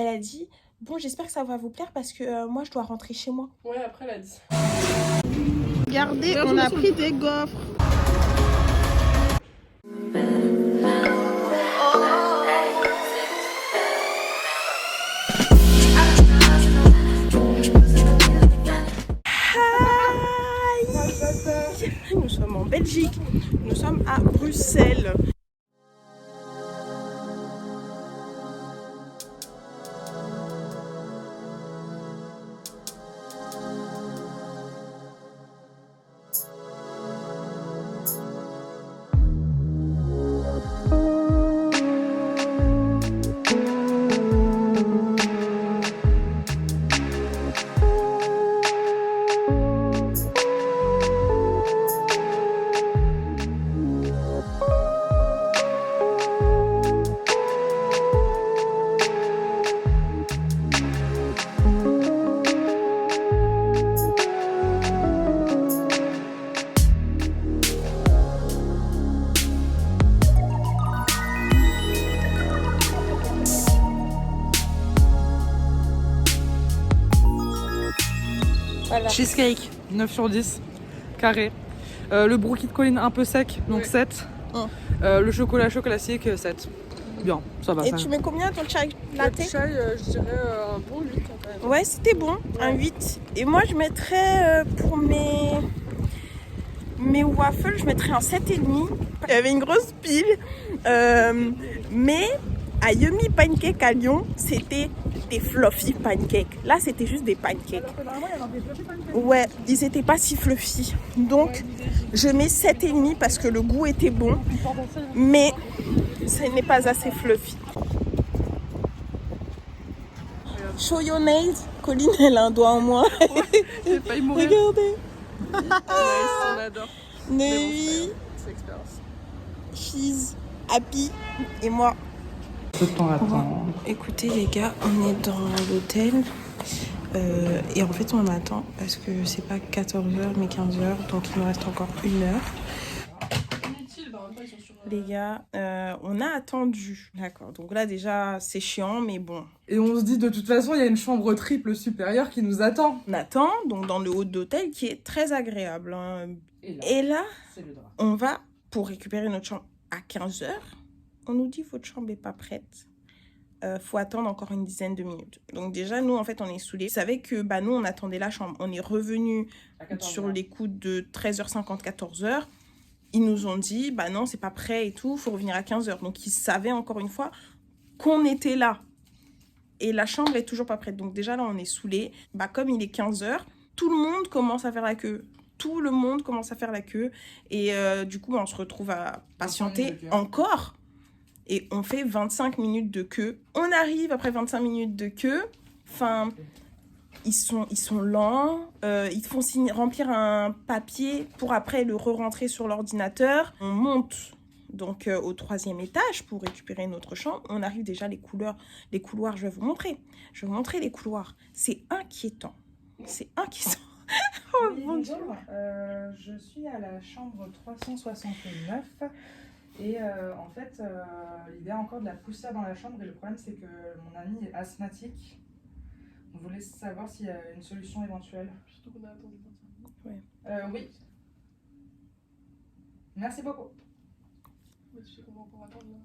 elle a dit « Bon, j'espère que ça va vous plaire parce que moi, je dois rentrer chez moi. » Ouais, après, elle a dit. Regardez, on a pris des gaufres. Nous sommes en Belgique, nous sommes à Bruxelles. Voilà. Cheesecake, 9 sur 10, carré. Le brookie de colline un peu sec, donc 7. Le chocolat chaud classique, 7. Bien, ça va. Et ça tu va. mets combien ton chai latte? Le chai, je dirais un bon 8 en fait. Ouais, c'était bon, un 8. Et moi, je mettrais pour mes waffles, je mettrais un 7,5. Il y avait une grosse pile. Mais à Yummy Pancake à Lyon, c'était des fluffy pancakes. Là, c'était juste des pancakes. Ouais, ils étaient pas si fluffy. Donc, je mets 7,5 parce que le goût était bon. Mais ce n'est pas assez fluffy. Show your nails. Colline, elle a un doigt en moins. J'ai failli mourir. Regardez. On adore. Mais oui. C'est l'expérience. She's happy. Et moi. Peu de temps à attendre. Écoutez les gars, on est dans l'hôtel. Et en fait on attend parce que c'est pas 14h mais 15h. Donc il nous reste encore 1 heure. Les gars, on a attendu. D'accord, donc là déjà c'est chiant mais bon. Et on se dit de toute façon il y a une chambre triple supérieure qui nous attend. On attend donc dans le hall d'hôtel qui est très agréable. Hein. Et là on va pour récupérer notre chambre à 15h. On nous dit votre chambre n'est pas prête. Faut attendre encore une dizaine de minutes. Donc déjà, nous, en fait, on est saoulés. Vous savez que nous, on attendait la chambre. On est revenu sur les coups de 13h50, 14h. Ils nous ont dit, non, c'est pas prêt et tout. Faut revenir à 15h. Donc, ils savaient encore une fois qu'on était là. Et la chambre est toujours pas prête. Donc déjà, là, on est saoulés. Comme il est 15h, tout le monde commence à faire la queue. Tout le monde commence à faire la queue. Et du coup, on se retrouve à patienter encore. Et on fait 25 minutes de queue. On arrive après 25 minutes de queue. Enfin, ils sont lents. Ils te font remplir un papier pour après le re-rentrer sur l'ordinateur. On monte donc au 3e étage pour récupérer notre chambre. On arrive déjà les couloirs, je vais vous montrer. Je vais vous montrer les couloirs. C'est inquiétant. C'est inquiétant. Oh oui, mon Dieu. Je suis à la chambre 369. Et en fait, il y a encore de la poussière dans la chambre et le problème c'est que mon ami est asthmatique. On voulait savoir s'il y a une solution éventuelle. Surtout qu'on a attendu 25 minutes. Ouais. Oui. Merci beaucoup. Je sais comment on pourra attendre là.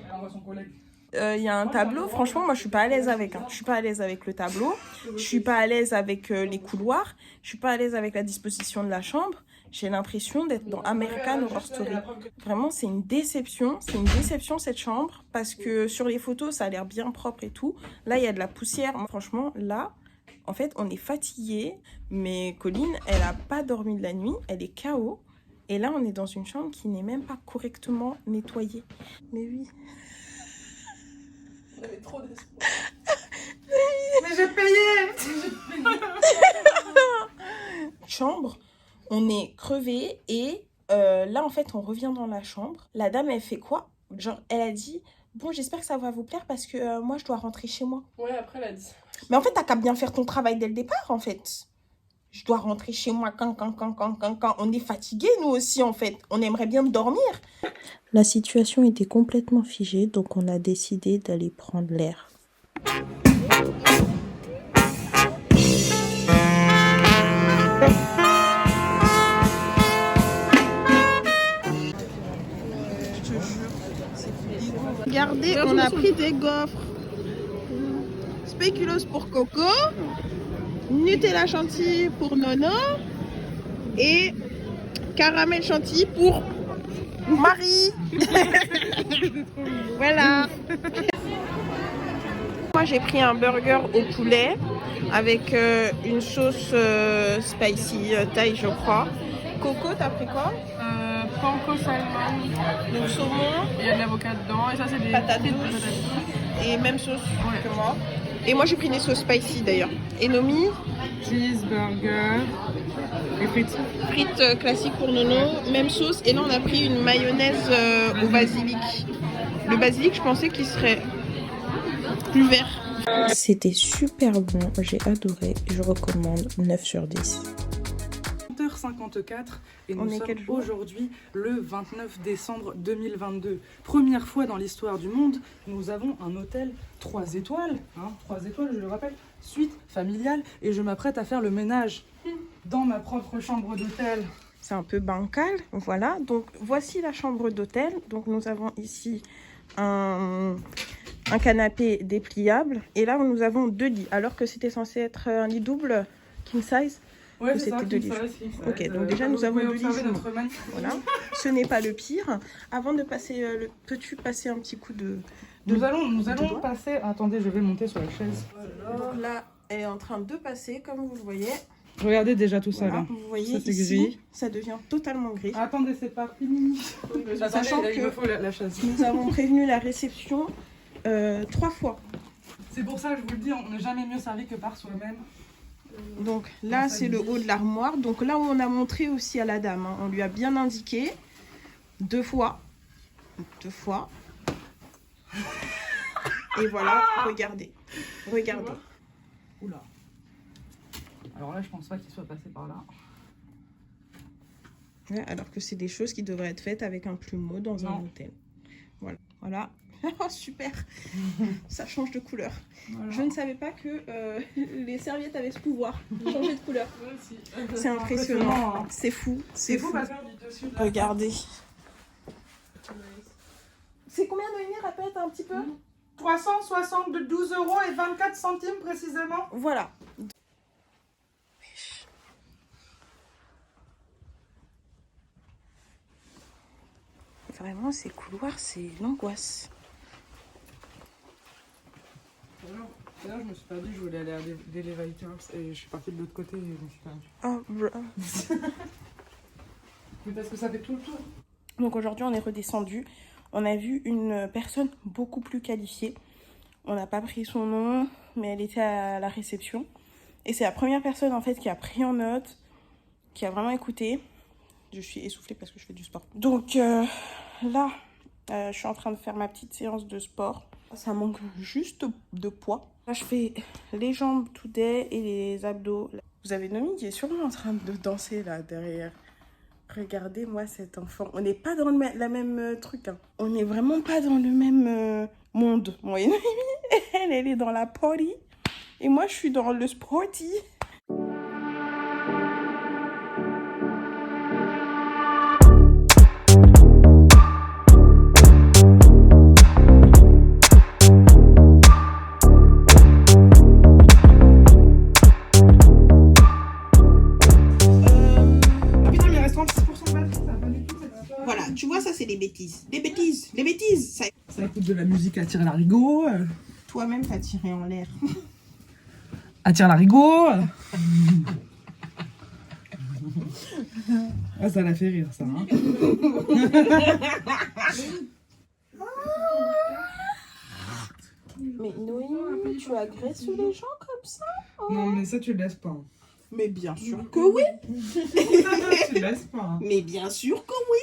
Elle envoie son collègue. Il y a un tableau, franchement moi je suis pas à l'aise avec. Je suis pas à l'aise avec le tableau, je suis pas à l'aise avec les couloirs, je suis pas à l'aise avec la disposition de la chambre. J'ai l'impression d'être dans American Horror Story. Vraiment c'est une déception cette chambre parce que sur les photos ça a l'air bien propre et tout. Là il y a de la poussière, franchement là en fait on est fatigué, mais Colline elle a pas dormi de la nuit, elle est KO. Et là on est dans une chambre qui n'est même pas correctement nettoyée. Mais oui. On avait trop d'espoir. Mais j'ai payé. Chambre, on est crevé et là en fait on revient dans la chambre. La dame elle fait quoi? Genre elle a dit bon j'espère que ça va vous plaire parce que moi je dois rentrer chez moi. Ouais après elle a dit. Mais en fait t'as qu'à bien faire ton travail dès le départ en fait. Je dois rentrer chez moi quand. On est fatigué nous aussi en fait. On aimerait bien dormir. La situation était complètement figée donc on a décidé d'aller prendre l'air. Regardez, on a pris des gaufres. Spéculoos pour Coco, Nutella chantilly pour Nono et caramel chantilly pour Marie. Voilà. Moi j'ai pris un burger au poulet avec une sauce spicy thaï je crois. Coco, t'as pris quoi? Panko salmon, Donc saumon. il y a de l'avocat dedans et ça c'est des patates frites de douces. patates. Et même sauce que moi. Et moi j'ai pris des sauces spicy d'ailleurs. Et Nomi, Cheeseburger et frites. frites classiques pour Nono, même sauce. Et là on a pris une mayonnaise au basilic. Le basilic je pensais qu'il serait plus vert. C'était super bon, j'ai adoré. Je recommande 9 sur 10. 54 et On nous est sommes quel jour aujourd'hui le 29 décembre 2022. Première fois dans l'histoire du monde, nous avons un hôtel 3 étoiles, 3 étoiles je le rappelle, suite familiale et je m'apprête à faire le ménage dans ma propre chambre d'hôtel. C'est un peu bancal, voilà. Donc voici la chambre d'hôtel. Donc nous avons ici un canapé dépliable et là nous avons 2 lits alors que c'était censé être un lit double king size. Ouais, c'est c'était ça, 2 lits. Ok, donc déjà nous avons 2 lits. Voilà, ce n'est pas le pire. Avant de passer, peux-tu passer un petit coup de Nous allons passer. Attendez, je vais monter sur la chaise. Donc là, elle est en train de passer, comme vous le voyez. Regardez déjà tout ça Voilà, là. vous voyez Ça, c'est ici, gris. ça devient totalement gris. Attendez, c'est pas fini. Sachant Attendez, il me que faut la chaise. nous avons prévenu la réception 3 fois. C'est pour ça que je vous le dis, on n'est jamais mieux servi que par soi-même. Donc là, c'est le haut de l'armoire. Donc là où on a montré aussi à la dame, on lui a bien indiqué 2 fois. 2 fois. Et voilà, regardez. Regardez. Oula. Alors là, je pense pas qu'il soit passé par là. Ouais, alors que c'est des choses qui devraient être faites avec un plumeau dans un hôtel. Voilà. Voilà. Oh, super. Ça change de couleur. Voilà. Je ne savais pas que les serviettes avaient ce pouvoir de changer de couleur. C'est impressionnant. Hein. C'est fou. C'est fou. Regardez. C'est combien Noémie, répète un petit peu? 372 € et 24 centimes précisément. Voilà. Vraiment, ces couloirs, c'est l'angoisse. Là, je me suis perdue, je voulais aller à l'elevator et je suis partie de l'autre côté et je me suis perdue. Oh, bro. Mais parce que ça fait tout le tour. Donc aujourd'hui, on est redescendu. On a vu une personne beaucoup plus qualifiée. On n'a pas pris son nom, mais elle était à la réception. Et c'est la première personne en fait qui a pris en note, qui a vraiment écouté. Je suis essoufflée parce que je fais du sport. Donc là, je suis en train de faire ma petite séance de sport. Ça manque juste de poids. Là, je fais les jambes today et les abdos. Vous avez Nomi qui est sûrement en train de danser là derrière. Regardez-moi cet enfant. On n'est pas dans la même truc. Hein. On n'est vraiment pas dans le même monde. Moi et Nomi, elle est dans la party. Et moi, je suis dans le sporty. Voilà, tu vois, ça c'est des bêtises. Des bêtises, des bêtises. Ça écoute de la musique à tirer l'arigot. Toi-même, t'as tiré en l'air. Attire l'arigot. Ah, ça l'a fait rire, ça. Hein. Mais Noémie, tu agresses les gens comme ça? Oh. Non, mais ça, tu le laisses pas. Hein. Mais bien sûr que oui. Tu le laisses pas. Hein. Mais bien sûr que oui.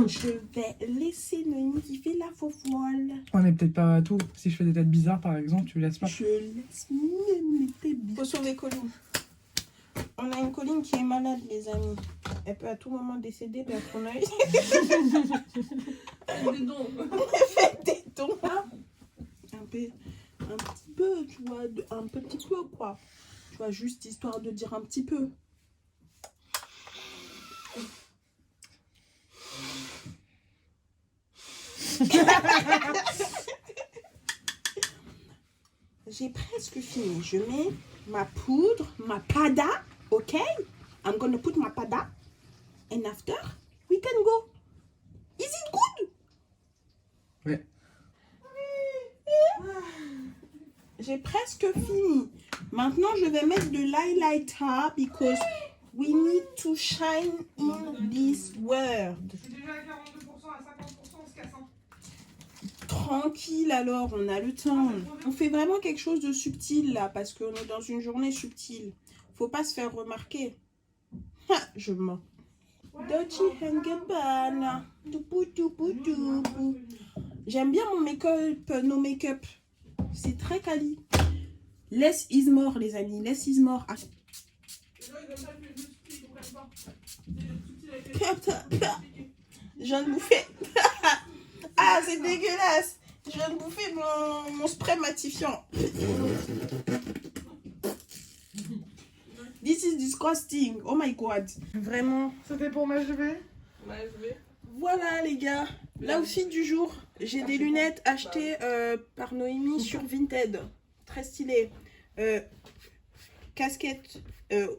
Je vais laisser Noémie qui fait la faux voile. On est peut-être pas à tout. Si je fais des têtes bizarres, par exemple, tu laisses pas. Je laisse même les têtes bizarres. Faut sauver Colline. On a une Colline qui est malade, les amis. Elle peut à tout moment décéder d'un ton œil. Faites des dons. Un petit peu. un petit peu, quoi. Tu vois, juste histoire de dire un petit peu. J'ai presque fini. Je mets ma poudre, ma pada, ok? I'm gonna put my pada. And after, we can go. Is it good? Ouais. J'ai presque fini. Maintenant, je vais mettre de l'highlighter because we need to shine in this world. C'est déjà à 42%, à 50%, on se casse. Tranquille alors, on a le temps. On fait vraiment quelque chose de subtil là parce qu'on est dans une journée subtile. Faut pas se faire remarquer. Ha, je mens. Dolce & Gabbana. J'aime bien mon make-up, nos make-up. C'est très quali. Less is more, les amis. Less is more. Ah. Je viens de bouffer. Ah, c'est dégueulasse. Je viens de bouffer mon spray matifiant. This is disgusting. Oh my god. Vraiment. C'était pour ma JV. Voilà les gars. L'outfit du jour. J'ai des lunettes achetées par Noémie sur Vinted. Très stylé. Casquette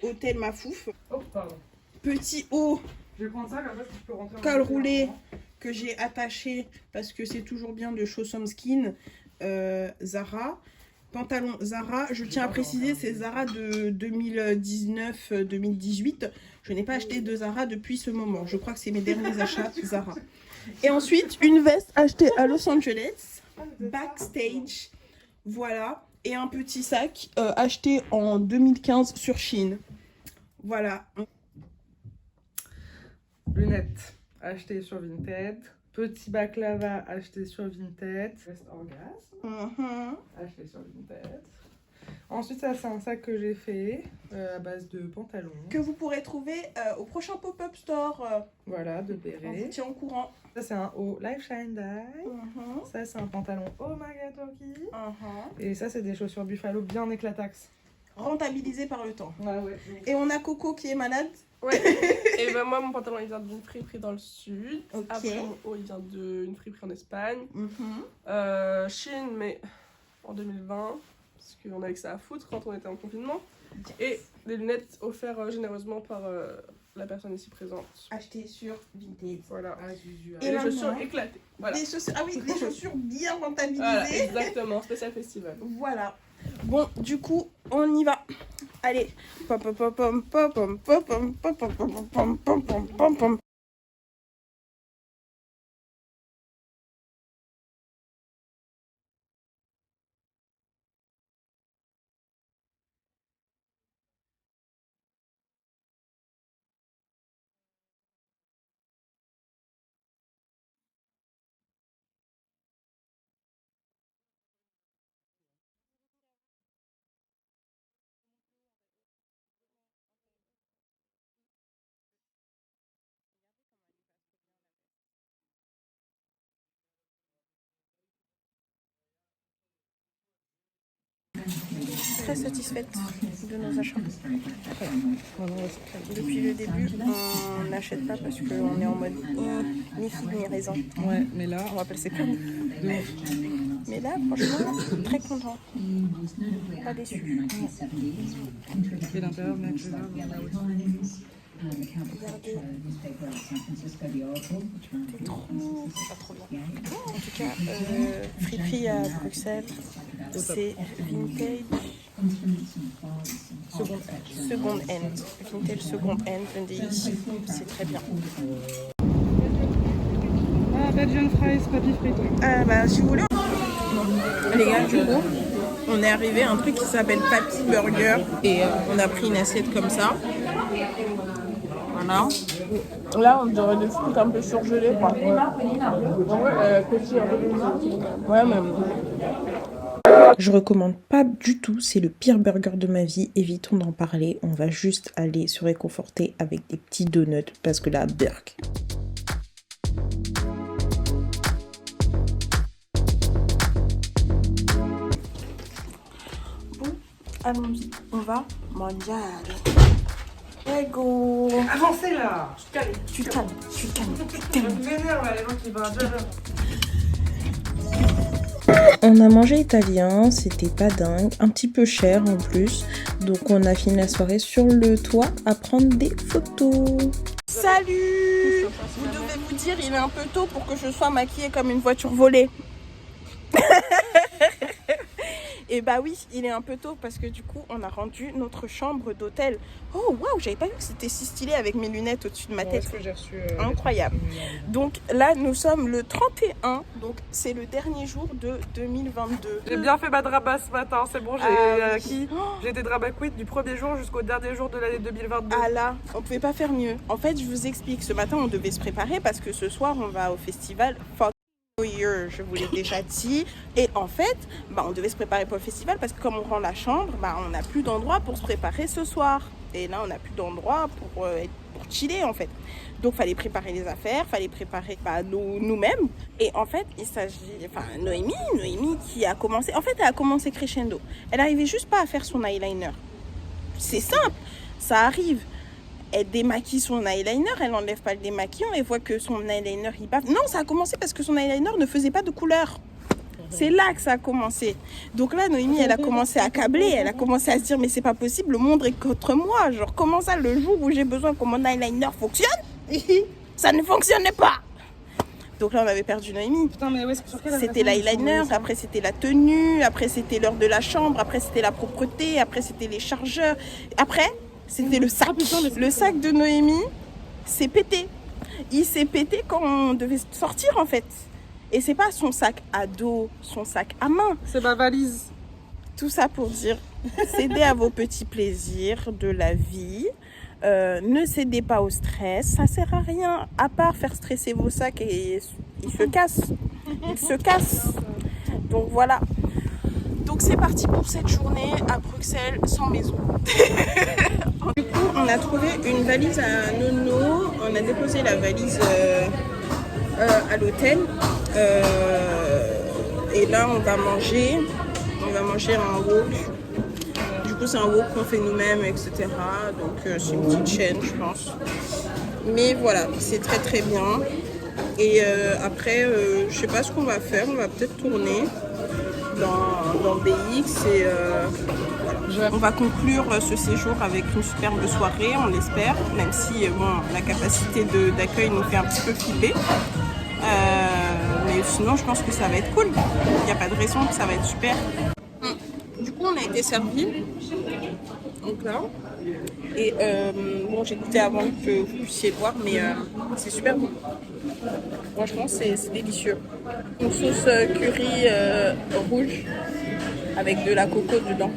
hôtel Mafouf. Oh, pardon. Petit haut. Je vais prendre ça, comme ça tu peux rentrer. Col roulé que j'ai attaché parce que c'est toujours bien de show some skin. Zara. Pantalon Zara. Je tiens à préciser, c'est Zara de 2019-2018. Je n'ai pas acheté de Zara depuis ce moment. Je crois que c'est mes derniers achats Zara. Et ensuite, une veste achetée à Los Angeles. Backstage. Voilà. Et un petit sac acheté en 2015 sur Shein. Voilà. Lunettes achetées sur Vinted. Petit baklava acheté sur Vinted. Veste orgasme acheté sur Vinted. Ensuite, ça c'est un sac que j'ai fait à base de pantalons. Que vous pourrez trouver au prochain pop-up store. Voilà, de On vous béret. tient au courant. Ça c'est un haut Life Shine Die. Ça c'est un pantalon Omagatoki. Et ça c'est des chaussures Buffalo bien éclatax. Rentabilisé par le temps. Ouais. Et on a Coco qui est malade. Ouais. Et ben moi, mon pantalon, il vient d'une friperie dans le sud. Ok. Après, mon haut, il vient d'une friperie en Espagne. Chine, mais en 2020, parce qu'on avait que ça à foutre quand on était en confinement. Et des lunettes offertes généreusement par la personne ici présente. Acheté sur Vinted. Voilà. Et Et les maintenant, chaussures éclatées. Voilà. Des chaussures, ah oui, des chaussures bien rentabilisées. Voilà, exactement, spécial festival. Voilà. Bon, du coup, on y va. Allez. Pom pom pom pom pom pom pom pom pom pom pom pom pom pom pom. Très satisfaite de nos achats. Depuis le début, on n'achète pas parce qu'on est en mode ni figue ni raisin. Ouais, mais là, On va appeler ça comme. Mais là, franchement, très content. Pas déçu. et l'intérieur, mec, je vais Regardez. C'est trop. C'est pas trop bien. En tout cas, friperie à Bruxelles, c'est Vintage Second Hand. Vintage Second Hand, vendez ici, c'est très bien. Ah, Belgian fries, papy frites. Ah bah si vous voulez. Les gars, du coup, on est arrivé à un truc qui s'appelle Papy Burger et on a pris une assiette comme ça. Voilà. Là, on dirait des trucs un peu surgelés, quoi. Ouais, mais... Je recommande pas du tout, c'est le pire burger de ma vie, évitons d'en parler, on va juste aller se réconforter avec des petits donuts parce que là, berk. allons-y, on va manger. Ego. Avancez là. Tu te calmes. Je m'énerve là, les gens qui vont dire. On a mangé italien, c'était pas dingue, un petit peu cher en plus. Donc on a fini la soirée sur le toit à prendre des photos. Salut! Vous devez vous dire, il est un peu tôt pour que je sois maquillée comme une voiture volée. Et bah oui, il est un peu tôt parce que du coup, on a rendu notre chambre d'hôtel. Oh waouh, j'avais pas vu que c'était si stylé avec mes lunettes au-dessus de ma tête. Est-ce que j'ai reçu incroyable. Donc là, nous sommes le 31, donc c'est le dernier jour de 2022. J'ai bien fait ma draba ce matin, c'est bon, j'ai été draba queen du premier jour jusqu'au dernier jour de l'année 2022. Ah là, on pouvait pas faire mieux. En fait, je vous explique, ce matin, on devait se préparer parce que ce soir, on va au festival Year, je vous l'ai déjà dit. Et en fait, on devait se préparer pour le festival parce que comme on rend la chambre, on n'a plus d'endroit pour se préparer ce soir. Et là, on n'a plus d'endroit pour chiller en fait. Donc, fallait préparer les affaires, fallait préparer nous-mêmes. Et en fait, il s'agit, Noémie qui a commencé, elle a commencé crescendo. Elle n'arrivait juste pas à faire son eyeliner. C'est simple, ça arrive. Elle démaquille son eyeliner, elle n'enlève pas le démaquillant, elle voit que son eyeliner il bave. Non, ça a commencé parce que son eyeliner ne faisait pas de couleur. C'est là que ça a commencé. Donc là, Noémie, elle a commencé à câbler, elle a commencé à se dire mais c'est pas possible, le monde est contre moi. Genre comment ça, le jour où j'ai besoin que mon eyeliner fonctionne, ça ne fonctionnait pas. Donc là, on avait perdu Noémie. Putain, mais c'était l'eyeliner, après c'était la tenue, après c'était l'heure de la chambre, après c'était la propreté, après c'était les chargeurs. Après, c'était le sac. Le sac de Noémie s'est pété. Il s'est pété quand on devait sortir en fait. Et c'est pas son sac à dos, son sac à main. C'est ma valise. Tout ça pour dire, cédez à vos petits plaisirs de la vie. Ne cédez pas au stress. Ça sert à rien à part faire stresser vos sacs et ils se cassent. Ils se cassent. Donc voilà. Donc c'est parti pour cette journée à Bruxelles sans maison. Du coup, on a trouvé une valise à Nono. On a déposé la valise à l'hôtel. Et là, on va manger un wok. Du coup, c'est un wok qu'on fait nous-mêmes, etc. Donc c'est une petite chaîne, je pense. Mais voilà, c'est très très bien. Et après, je sais pas ce qu'on va faire. On va peut-être tourner dans BX et voilà. On va conclure ce séjour avec une superbe soirée, on l'espère, même si la capacité d'accueil nous fait un petit peu flipper. Mais sinon, je pense que ça va être cool. Il n'y a pas de raison que ça va être super. Du coup, on a été servis. Donc là. Et j'ai goûté avant que vous puissiez voir, mais c'est super bon. Franchement, c'est délicieux. Une sauce curry rouge avec de la coco dedans.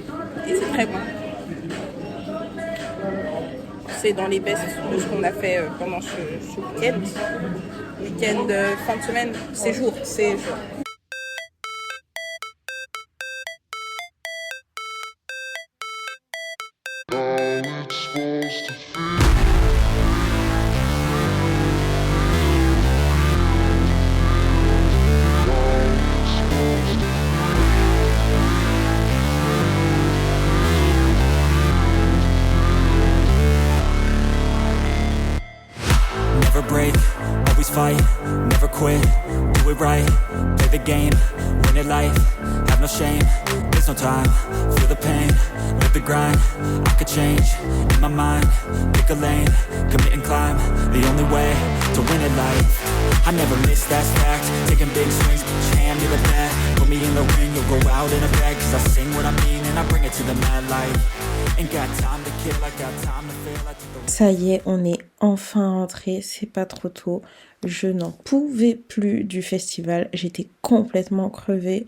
Et c'est très bon. C'est dans les bestes de ce qu'on a fait pendant ce week-end. Week-end, fin de semaine, séjour. Never break, always fight, never quit, do it right, play the game, win it life, have no shame, there's no time, feel the pain, live the grind, I could change, in my mind, pick a lane, commit and climb, the only way to win it life, I never miss, that's fact, taking big swings, put your hand to the bat, put me in the ring, you'll go out in a bag, cause I sing what I mean and I bring it to the mad light, ain't got time to kill, I got time to feel, I took the... Ça y est, on est enfin rentré, c'est pas trop tôt. Je n'en pouvais plus du festival, j'étais complètement crevée.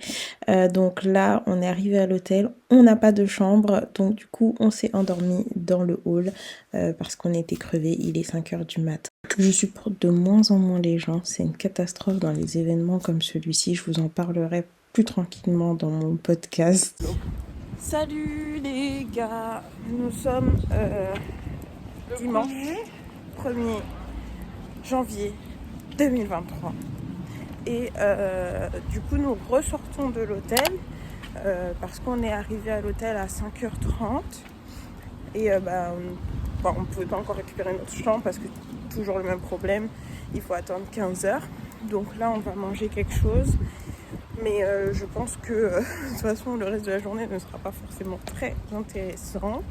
Donc là, on est arrivé à l'hôtel, on n'a pas de chambre, donc du coup, on s'est endormi dans le hall parce qu'on était crevés, il est 5h du matin. Je supporte de moins en moins les gens, c'est une catastrophe dans les événements comme celui-ci, je vous en parlerai plus tranquillement dans mon podcast. Salut les gars, nous sommes dimanche 1er janvier 2023 et du coup nous ressortons de l'hôtel. parce qu'on est arrivé à l'hôtel à 5h30 et on ne pouvait pas encore récupérer notre chambre parce que toujours le même problème, il faut attendre 15h. Donc là on va manger quelque chose, mais je pense que de toute façon le reste de la journée ne sera pas forcément très intéressant.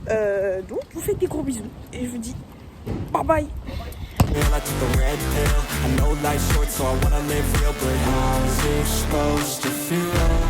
Donc je vous fais des gros bisous et je vous dis bye bye. I took a red pill. I know life's short, so I wanna live real, but how's it supposed to feel?